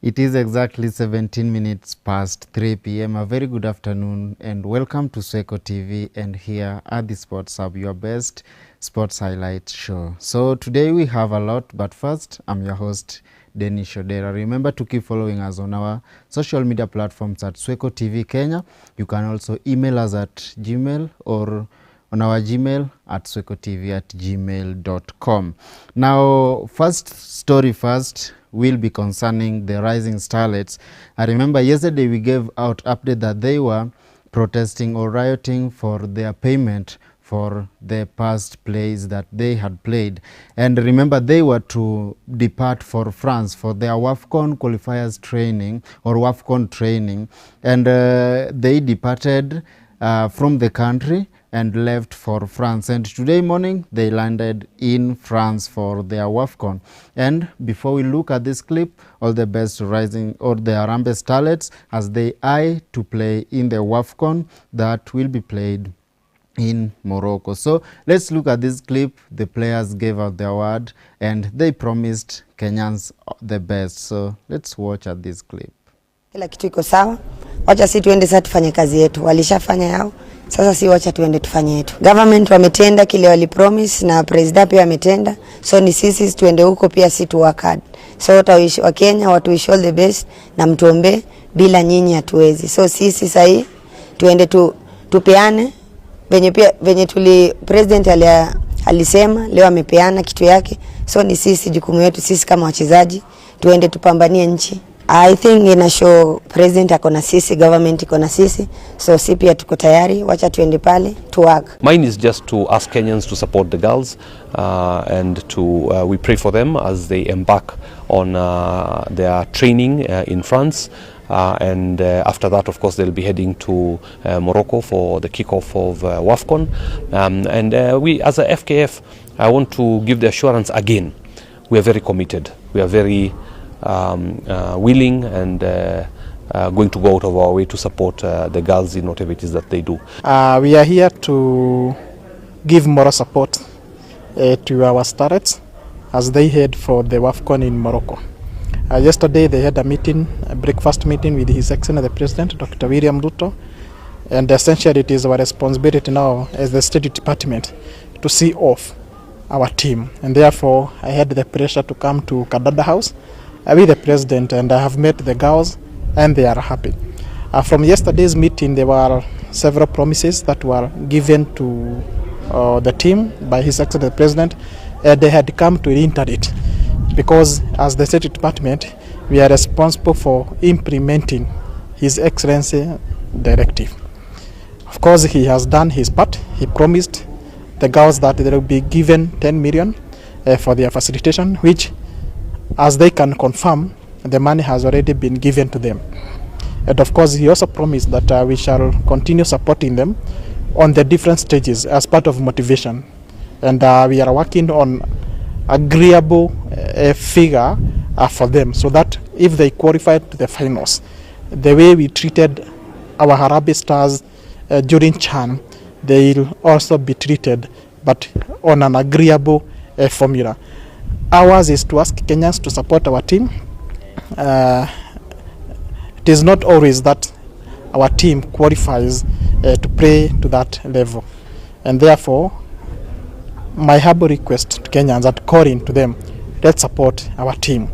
It is exactly 17 minutes past 3 p.m. A very good afternoon and welcome to Swecho TV, and here at the Sports Hub, your best sports highlight show. So today we have a lot, but first I'm your host DENISH ODERA. Remember to keep following us on our social media platforms at Swecho TV Kenya. You can also email us at Gmail or on our Gmail at swechotv@gmail.com. Now, first story first will be concerning the Rising Starlets. I remember yesterday we gave out update that they were protesting or rioting for their payment for the past plays that they had played. And remember, they were to depart for France for their WAFCON qualifiers training or WAFCON training. And they departed from the country and left for France, and today morning they landed in France for their WAFCON. And before we look at this clip, all the best to Rising or the Harambee Starlets as they eye to play in the WAFCON that will be played in Morocco. So let's look at this clip. The players gave out their word and they promised Kenyans the best. So let's watch at this clip. Kila kitu iko sawa. Wacha si tuende sasa tufanye kazi yetu. Walishafanya yao. Sasa si wacha tuende tufanye yetu. Government wametenda kile wali promise na president pia ametenda. So ni sisi tuende huko pia si tu work hard. So wa Kenya watu wish all the best na mtuombe, bila nyinyi hatuwezi. So sisi sasa tuende tupeane venye tuli president alisema leo amepeana kitu yake. So ni sisi jukumu yetu sisi kama wachezaji tuende tupambanie nchi. I think ina show president akona sisi, government ikona sisi, so si pia tuko tayari, wacha tuende pale to work. Mine is just to ask Kenyans to support the girls and to we pray for them as they embark on their training in France. And after that, of course, they'll be heading to Morocco for the kickoff of WAFCON. And we, as a FKF, I want to give the assurance again, we are very committed. We are very willing and going to go out of our way to support the girls in whatever it is that they do. We are here to give moral support to our starlets as they head for the WAFCON in Morocco. Yesterday they had a meeting, a breakfast meeting with His Excellency the President, Dr. William Ruto, and essentially it is our responsibility now as the State Department to see off our team, and therefore I had the pressure to come to Kadada House with the President, and I have met the girls and they are happy. From yesterday's meeting there were several promises that were given to the team by His Excellency the President. They had come to reiterate, because as the State Department we are responsible for implementing His Excellency directive. Of course he has done his part. He promised the girls that they will be given 10 million for their facilitation, which as they can confirm, the money has already been given to them. And of course he also promised that we shall continue supporting them on the different stages as part of motivation, and we are working on agreeable figure for them, so that if they qualify to the finals, the way we treated our Harambee Stars during CHAN, they will also be treated, but on an agreeable formula. Ours is to ask Kenyans to support our team. It is not always that our team qualifies to play to that level, and therefore my humble request to Kenyans and calling to them, let's support our team.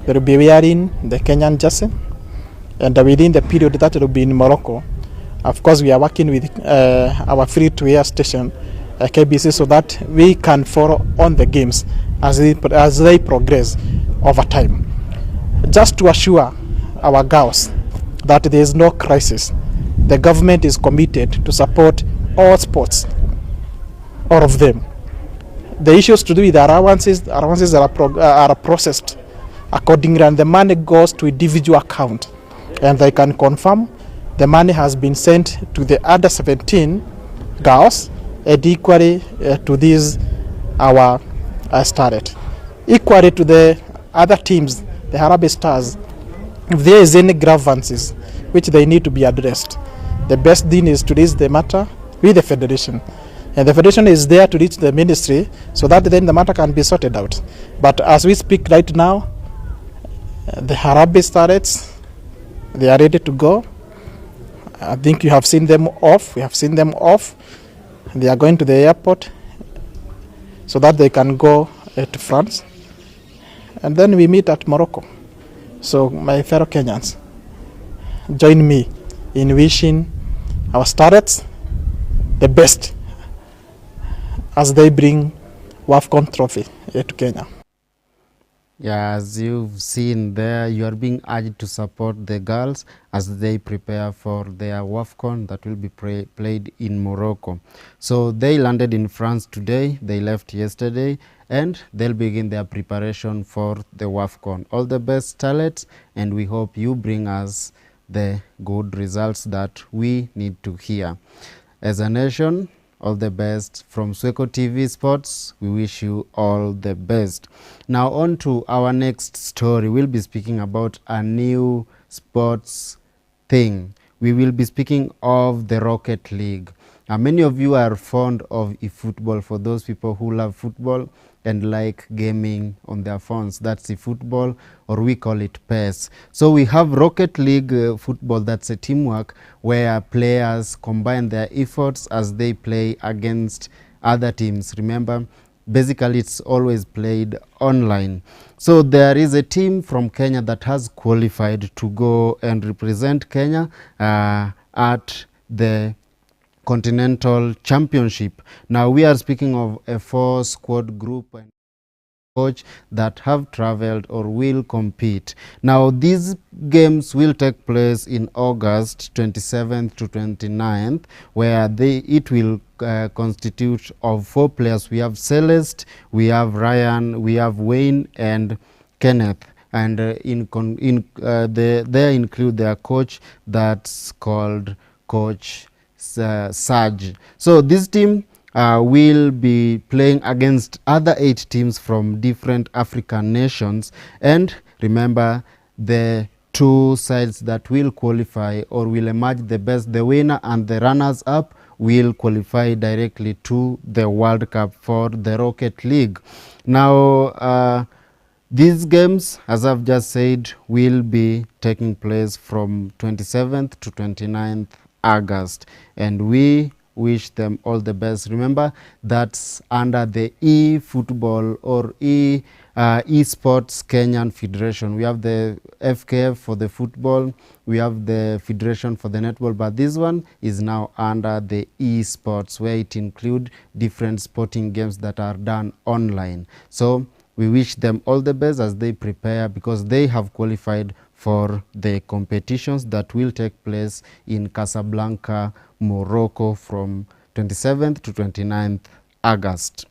They will be wearing the Kenyan jersey, and within the period that will be in Morocco, of course we are working with our free-to-air station KBC, so that we can follow on the games as they progress over time. Just to assure our girls that there is no crisis, the government is committed to support all sports, all of them. The issues to do with allowances are processed accordingly, and the money goes to individual account, and they can confirm the money has been sent to the under 17 girls and equally to these our starlet. Equally to the other teams, the Harambee Stars, if there is any grievances which they need to be addressed, the best thing is to raise the matter with the federation. And the federation is there to reach the ministry, so that then the matter can be sorted out. But as we speak right now, The Harambee Starlets, they are ready to go. I think you have seen them off. We have seen them off. They are going to the airport so that they can go to France. And then we meet at Morocco. So my fellow Kenyans, join me in wishing our starlets the best as they bring WAFCON trophy here to Kenya. Yeah, as you've seen there, you are being urged to support the girls as they prepare for their WAFCON that will be played in Morocco. So they landed in France today, they left yesterday, and they'll begin their preparation for the WAFCON. All the best, starlets, and we hope you bring us the good results that we need to hear. As a nation, all the best from Swechotv Sports. We wish you all the best. Now on to our next story. We'll be speaking about a new sports thing. We will be speaking of the Rocket League. Many of you are fond of football. For those people who love football and like gaming on their phones, that's football, or we call it PES. So we have Rocket League football. That's a teamwork where players combine their efforts as they play against other teams. Remember, basically it's always played online. So there is a team from Kenya that has qualified to go and represent Kenya at the Continental Championship. Now we are speaking of a 4-squad group and coach that have traveled or will compete. Now these games will take place in August 27th to 29th, where it will constitute of 4 players. We have Celeste, we have Ryan, we have Wayne and Kenneth. And they include their coach that's called Coach Sarge. So this team will be playing against other 8 teams from different African nations. And remember, the 2 sides that will qualify or will emerge the best, the winner and the runners up, will qualify directly to the World Cup for the Rocket League. Now these games, as I've just said, will be taking place from 27th to 29th August, and we wish them all the best. Remember, that's under the e-football or esports Kenyan Federation. We have the FKF for the football, we have the Federation for the netball, but this one is now under the esports, where it includes different sporting games that are done online. So we wish them all the best as they prepare, because they have qualified for the competitions that will take place in Casablanca, Morocco from 27th to 29th August.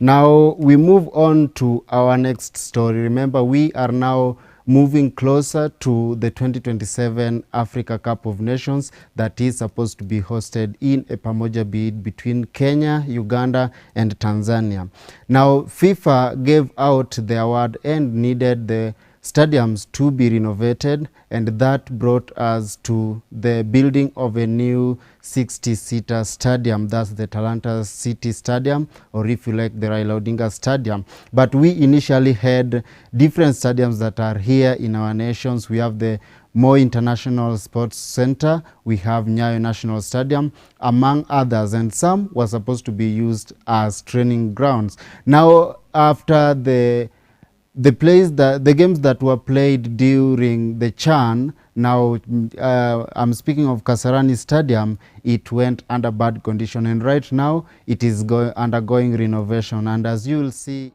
Now we move on to our next story. Remember, we are now moving closer to the 2027 Africa Cup of Nations that is supposed to be hosted in a pamoja bid between Kenya, Uganda and Tanzania. Now FIFA gave out the award and needed the stadiums to be renovated, and that brought us to the building of a new 60-seater stadium. That's the Talanta City Stadium, or if you like, the Raila Odinga Stadium. But we initially had different stadiums that are here in our nations. We have the Moi International Sports Center, we have Nyayo National Stadium, among others, and some were supposed to be used as training grounds. Now after the games that were played during the CHAN, now I'm speaking of Kasarani Stadium, it went under bad condition, and right now it is undergoing renovation. And as you will see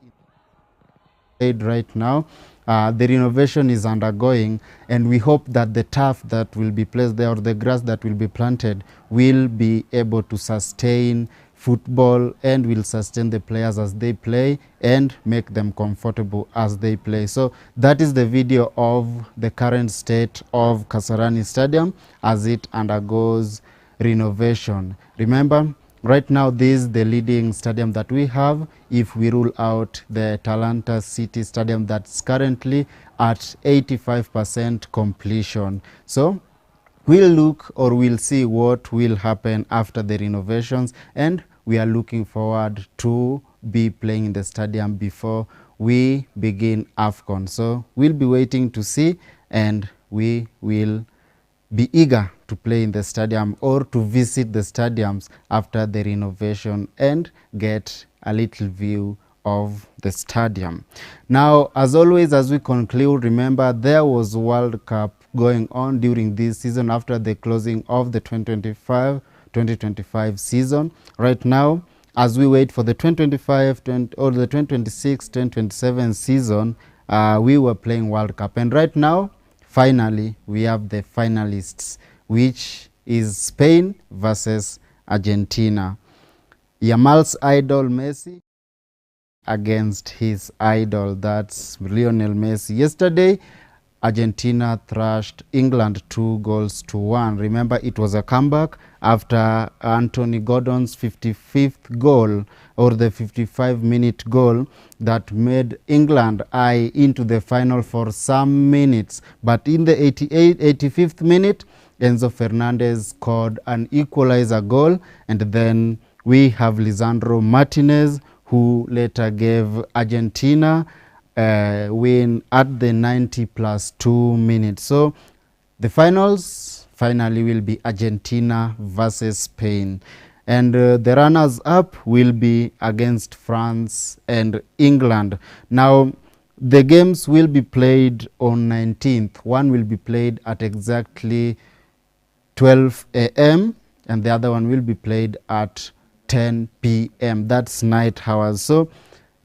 right now, the renovation is undergoing, and we hope that the turf that will be placed there, or the grass that will be planted, will be able to sustain football and will sustain the players as they play and make them comfortable as they play. So that is the video of the current state of Kasarani Stadium as it undergoes renovation. Remember, right now this is the leading stadium that we have if we rule out the Talanta City Stadium that's currently at 85% completion. So we'll look, or we'll see what will happen after the renovations, and we are looking forward to be playing in the stadium before we begin AFCON. So we'll be waiting to see, and we will be eager to play in the stadium or to visit the stadiums after the renovation and get a little view of the stadium. Now, as always, as we conclude, remember there was World Cup going on during this season after the closing of the 2025 season. Right now, as we wait for the 2025 or the 2026-2027 season, we were playing World Cup, and right now finally we have the finalists, which is Spain versus Argentina. Yamal's idol Messi against his idol, that's Lionel Messi. Yesterday Argentina thrashed England 2-1. Remember, it was a comeback after Anthony Gordon's 55th goal, or the 55-minute goal that made England eye into the final for some minutes. But in the 85th minute, Enzo Fernandez scored an equalizer goal, and then we have Lisandro Martinez, who later gave Argentina win at the 90+2 minutes. So the finals finally will be Argentina versus Spain, and the runners up will be against France and England. Now the games will be played on 19th. One will be played at exactly 12 a.m. and the other one will be played at 10 p.m. That's night hours. So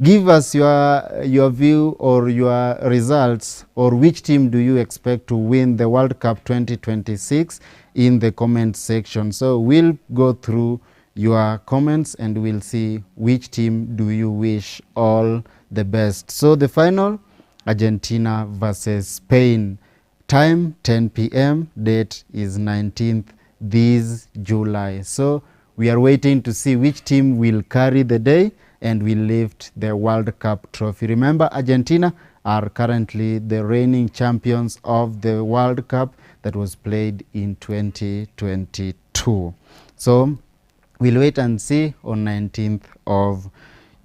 give us your view or your results, or which team do you expect to win the World Cup 2026 in the comment section. So we'll go through your comments and we'll see which team do you wish all the best. So the final, Argentina versus Spain. Time 10 p.m. Date is 19th this July. So we are waiting to see which team will carry the day and will lift the World Cup trophy. Remember, Argentina are currently the reigning champions of the World Cup that was played in 2022. So we'll wait and see on 19th of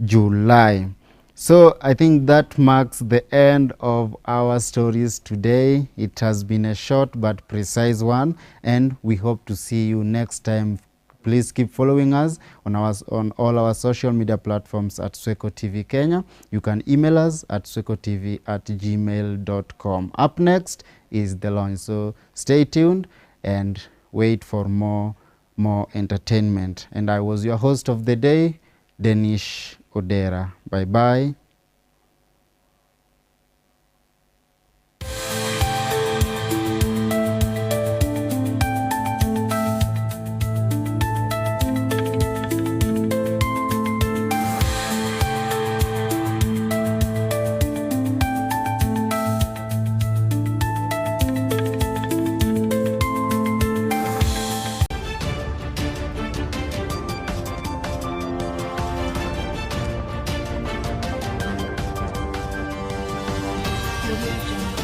July. So I think that marks the end of our stories today. It has been a short but precise one, and we hope to see you next time. Please keep following us on all our social media platforms at Swechotv Kenya. You can email us at swechotv@gmail.com. Up next is the launch, so stay tuned and wait for more entertainment. And I was your host of the day, DENISH ODERA. Bye bye. Audio Jungle.